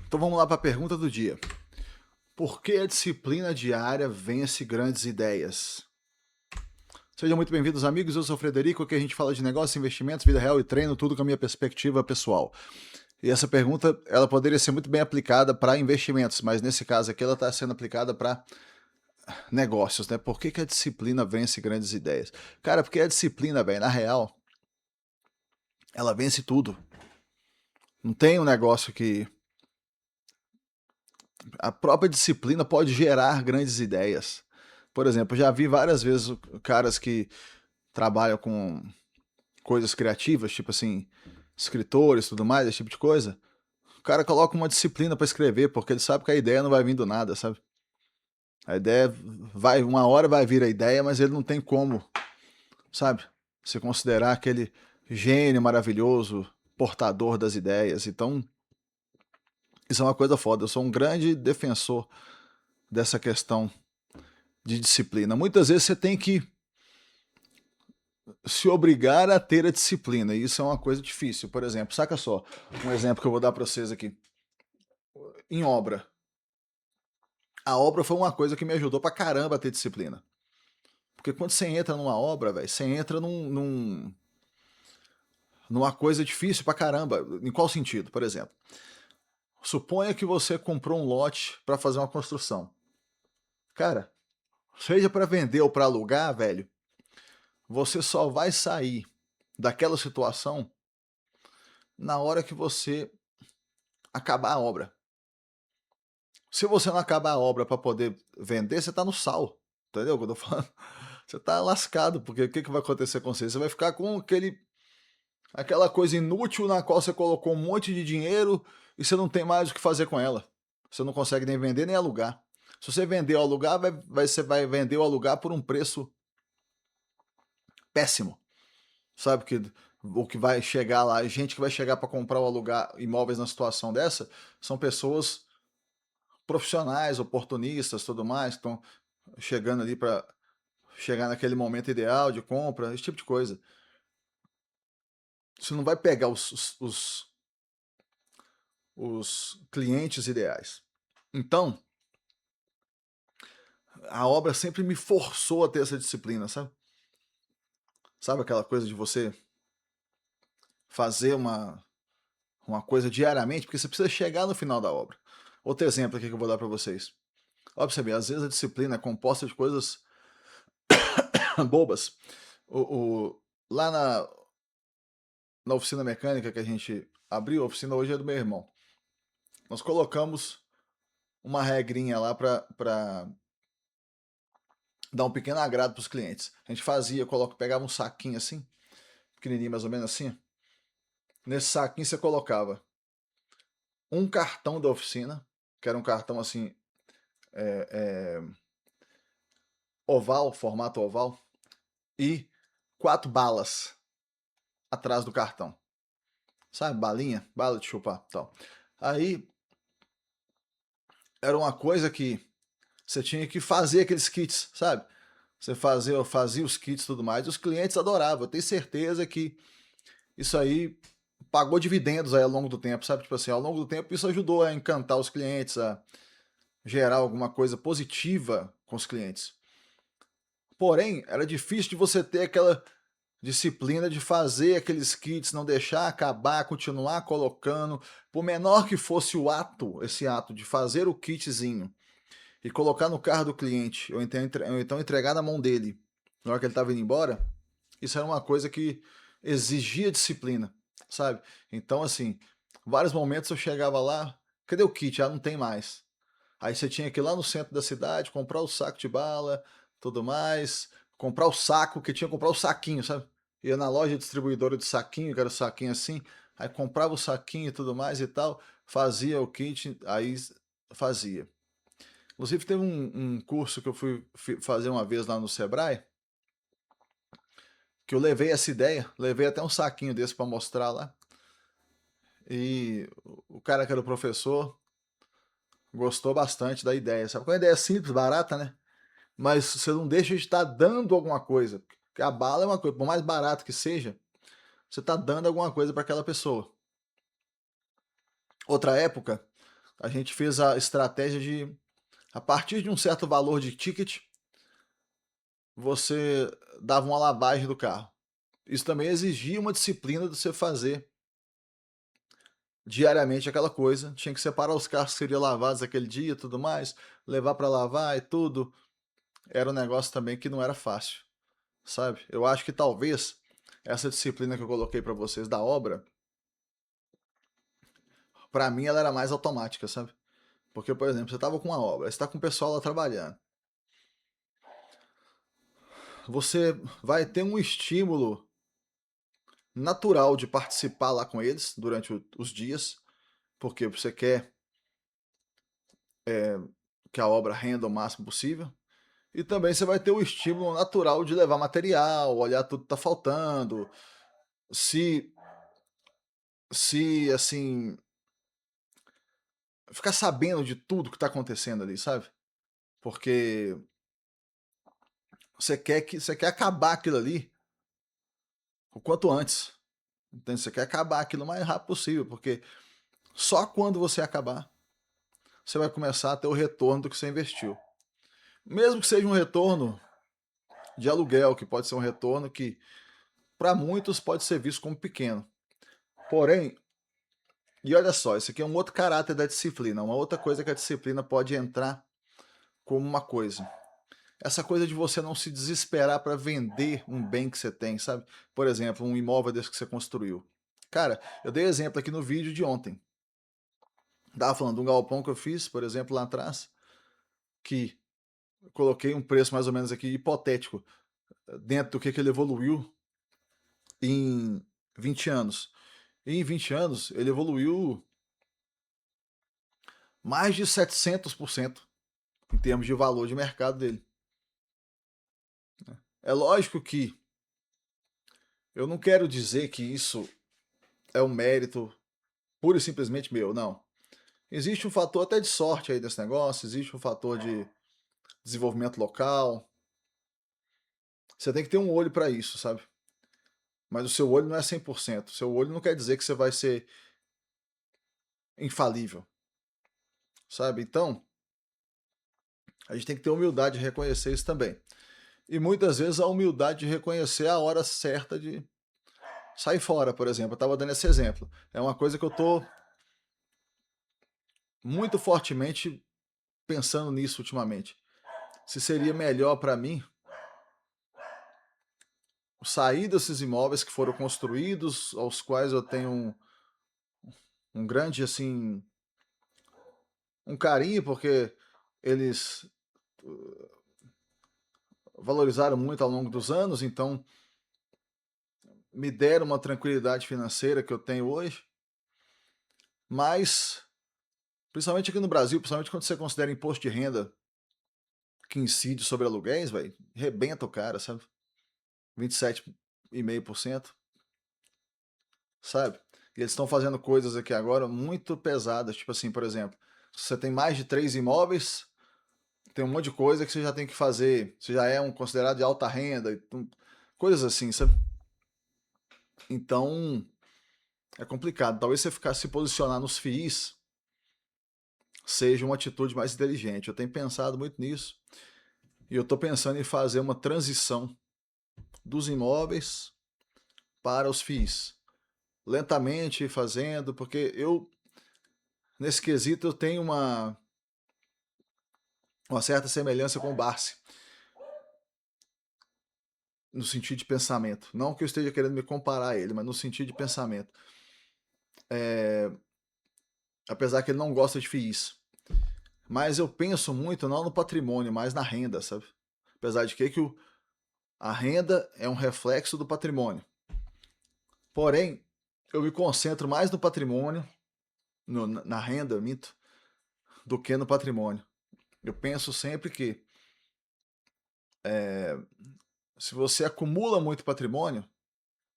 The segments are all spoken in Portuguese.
Então vamos lá para a pergunta do dia. Por que a disciplina diária vence grandes ideias? Sejam muito bem-vindos, amigos. Eu sou o Frederico, aqui a gente fala de negócios, investimentos, vida real e treino, tudo com a minha perspectiva pessoal. E essa pergunta, ela poderia ser muito bem aplicada para investimentos, mas nesse caso aqui ela está sendo aplicada para negócios, né? Por que a disciplina vence grandes ideias? Cara, porque a disciplina, velho, na real, ela vence tudo. Não tem um negócio que... A própria disciplina pode gerar grandes ideias. Por exemplo, eu já vi várias vezes caras que trabalham com coisas criativas, tipo assim, escritores e tudo mais, esse tipo de coisa. O cara coloca uma disciplina para escrever, porque ele sabe que a ideia não vai vir do nada, sabe? A ideia vai, uma hora vai vir a ideia, mas ele não tem como, sabe? Se considerar aquele gênio maravilhoso, portador das ideias. Então, isso é uma coisa foda. Eu sou um grande defensor dessa questão de disciplina. Muitas vezes você tem que se obrigar a ter a disciplina, e isso é uma coisa difícil. Por exemplo, saca só, um exemplo que eu vou dar para vocês aqui. Em obra. A obra foi uma coisa que me ajudou pra caramba a ter disciplina. Porque quando você entra numa obra, velho, você entra numa coisa difícil pra caramba. Em qual sentido? Por exemplo, suponha que você comprou um lote para fazer uma construção. Cara, seja para vender ou para alugar, velho, você só vai sair daquela situação na hora que você acabar a obra. Se você não acabar a obra para poder vender, você tá no sal. Entendeu o que eu tô falando? Você tá lascado, porque o que, que vai acontecer com você? Você vai ficar com aquela coisa inútil na qual você colocou um monte de dinheiro e você não tem mais o que fazer com ela. Você não consegue nem vender nem alugar. Se você vender ou alugar, você vai vender ou alugar por um preço péssimo. Sabe que o que vai chegar lá, gente que vai chegar para comprar ou alugar imóveis na situação dessa, são pessoas profissionais, oportunistas, tudo mais, que estão chegando ali para chegar naquele momento ideal de compra, esse tipo de coisa. Você não vai pegar os clientes ideais. Então, a obra sempre me forçou a ter essa disciplina, sabe? Sabe aquela coisa de você fazer uma coisa diariamente, porque você precisa chegar no final da obra. Outro exemplo aqui que eu vou dar para vocês. Ó, pra você ver, às vezes a disciplina é composta de coisas bobas. Lá na oficina mecânica que a gente abriu, a oficina hoje é do meu irmão. Nós colocamos uma regrinha lá para dar um pequeno agrado para os clientes. A gente fazia, pegava um saquinho assim, pequenininho mais ou menos assim. Nesse saquinho você colocava um cartão da oficina, que era um cartão assim, é, oval, formato oval, e 4 balas atrás do cartão. Sabe, balinha? Bala de chupar, tal. Aí era uma coisa que você tinha que fazer aqueles kits, sabe? Você fazia os kits e tudo mais, e os clientes adoravam. Eu tenho certeza que isso aí pagou dividendos aí ao longo do tempo, sabe? Tipo assim, ao longo do tempo isso ajudou a encantar os clientes, a gerar alguma coisa positiva com os clientes. Porém, era difícil de você ter aquela disciplina de fazer aqueles kits, não deixar acabar, continuar colocando, por menor que fosse o ato, esse ato de fazer o kitzinho e colocar no carro do cliente, ou então entregar na mão dele, na hora que ele estava indo embora, isso era uma coisa que exigia disciplina, sabe? Então, assim, vários momentos eu chegava lá, cadê o kit? Ah, não tem mais. Aí você tinha que ir lá no centro da cidade, comprar o saco de bala, tudo mais, comprar o saco, que tinha que comprar o saquinho, sabe? Ia na loja distribuidora de saquinho, que era o saquinho assim, aí comprava o saquinho e tudo mais e tal, fazia o kit, aí fazia. Inclusive teve um curso que eu fui fazer uma vez lá no Sebrae, que eu levei essa ideia, levei até um saquinho desse para mostrar lá, e o cara que era o professor gostou bastante da ideia, sabe? Com uma ideia simples, barata, né? Mas você não deixa de estar dando alguma coisa. Porque a bala é uma coisa, por mais barato que seja, você está dando alguma coisa para aquela pessoa. Outra época, a gente fez a estratégia de, a partir de um certo valor de ticket, você dava uma lavagem do carro. Isso também exigia uma disciplina de você fazer diariamente aquela coisa. Tinha que separar os carros que seriam lavados aquele dia e tudo mais, levar para lavar e tudo. Era um negócio também que não era fácil, sabe? Eu acho que talvez essa disciplina que eu coloquei para vocês da obra, para mim ela era mais automática, sabe? Porque, por exemplo, você tava com uma obra, você tá com o pessoal lá trabalhando. Você vai ter um estímulo natural de participar lá com eles durante os dias, porque você quer que a obra renda o máximo possível. E também você vai ter o estímulo natural de levar material, olhar tudo que tá faltando, se se assim, ficar sabendo de tudo que tá acontecendo ali, sabe? Porque você quer acabar aquilo ali o quanto antes. Entende? Você quer acabar aquilo o mais rápido possível, porque só quando você acabar, você vai começar a ter o retorno do que você investiu. Mesmo que seja um retorno de aluguel, que pode ser um retorno que para muitos pode ser visto como pequeno. Porém, e olha só, isso aqui é um outro caráter da disciplina, uma outra coisa que a disciplina pode entrar como uma coisa. Essa coisa de você não se desesperar para vender um bem que você tem, sabe? Por exemplo, um imóvel desse que você construiu. Cara, eu dei exemplo aqui no vídeo de ontem. Tava falando de um galpão que eu fiz, por exemplo, lá atrás, que eu coloquei um preço mais ou menos aqui hipotético, dentro do que ele evoluiu em 20 anos. E em 20 anos, ele evoluiu mais de 700% em termos de valor de mercado dele. É lógico que eu não quero dizer que isso é um mérito pura e simplesmente meu, não. Existe um fator até de sorte aí desse negócio, existe um fator de desenvolvimento local. Você tem que ter um olho para isso, sabe? Mas o seu olho não é 100%. O seu olho não quer dizer que você vai ser infalível, sabe? Então, a gente tem que ter humildade de reconhecer isso também. E muitas vezes a humildade de reconhecer a hora certa de sair fora, por exemplo. Eu estava dando esse exemplo. É uma coisa que eu estou muito fortemente pensando nisso ultimamente. Se seria melhor para mim sair desses imóveis que foram construídos, aos quais eu tenho um grande assim um carinho, porque eles valorizaram muito ao longo dos anos, então me deram uma tranquilidade financeira que eu tenho hoje. Mas, principalmente aqui no Brasil, principalmente quando você considera imposto de renda que incide sobre aluguéis, velho, rebenta o cara, sabe? 27,5%, sabe? E eles estão fazendo coisas aqui agora muito pesadas, tipo assim, por exemplo, se você tem mais de 3 imóveis, tem um monte de coisa que você já tem que fazer, você já é um considerado de alta renda, coisas assim, sabe? Então, é complicado. Talvez você ficar se posicionar nos FIIs seja uma atitude mais inteligente. Eu tenho pensado muito nisso e eu estou pensando em fazer uma transição dos imóveis para os FIIs. Lentamente fazendo, porque eu, nesse quesito, eu tenho uma certa semelhança com o Barsi, no sentido de pensamento. Não que eu esteja querendo me comparar a ele, mas no sentido de pensamento. Apesar que ele não gosta de FIIs. Mas eu penso muito não no patrimônio, mas na renda, sabe? Apesar de que a renda é um reflexo do patrimônio. Porém, eu me concentro mais no patrimônio, na renda, minto, do que no patrimônio. Eu penso sempre que se você acumula muito patrimônio,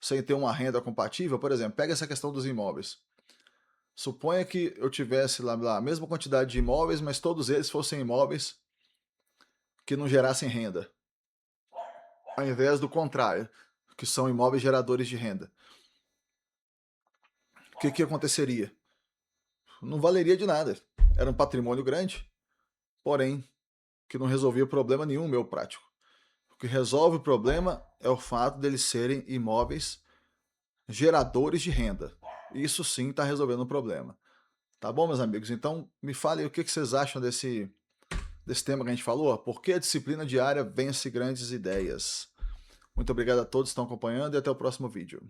sem ter uma renda compatível, por exemplo, pega essa questão dos imóveis. Suponha que eu tivesse lá a mesma quantidade de imóveis, mas todos eles fossem imóveis que não gerassem renda, ao invés do contrário, que são imóveis geradores de renda. O que aconteceria? Não valeria de nada. era um patrimônio grande, porém, que não resolvia problema nenhum meu prático. O que resolve o problema é o fato deles serem imóveis geradores de renda. Isso sim está resolvendo o problema. Tá bom, meus amigos? Então, me falem o que vocês acham desse tema que a gente falou. Por que a disciplina diária vence grandes ideias? Muito obrigado a todos que estão acompanhando e até o próximo vídeo.